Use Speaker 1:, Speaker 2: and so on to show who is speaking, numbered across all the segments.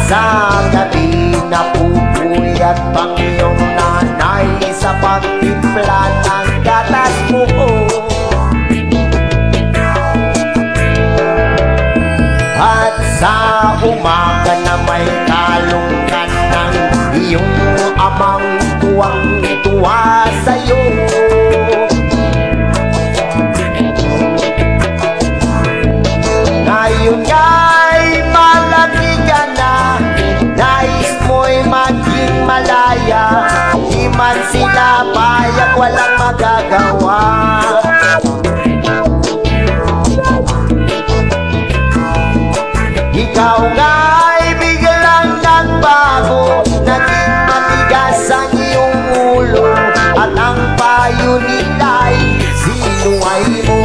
Speaker 1: sa gabi napupuyat pang iyong nanay sa pagtimpla ng gatas mo. At sa umaga na may kalungkan ng iyong amang tuwang-tuwa sa'yo. Ngayon nga'y malaki ka na, nais mo'y maging malaya, di man sila payak, walang magagawa. Ikaw nga'y biglang nagbago, naging matigas ang iyong ulo, at ang payo nila'y sinuway mo.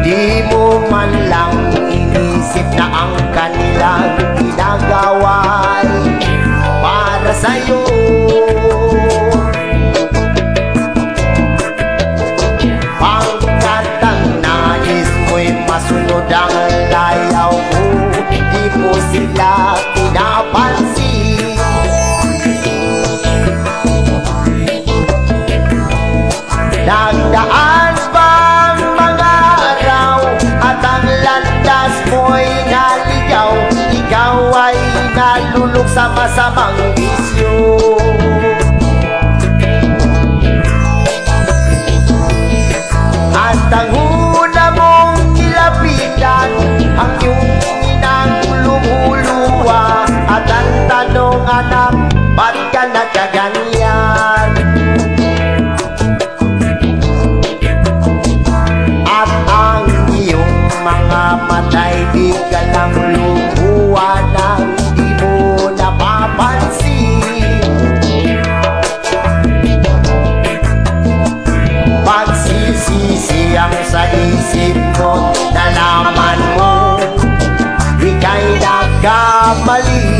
Speaker 1: Di mo man lang inisip na ang kanilang ginagawa'y para sa'yo. Pagkat ang nais mo'y masunod ang layaw mo, di mo sila pinapansin. Nagdaan bang mga araw at ang landas mo'y naligaw, ikaw ay nalulog sa masamang bisyo. At ang una mong nilapitan ang iyong inang lumuluwa, at ang tanong, anak, ba't ka nagkaganyan? At ang iyong mga matay di ka lang lumuha nang di mo napapansin. Pagsisisiyang sa isip mo, nalaman mo ika'y nagkamali.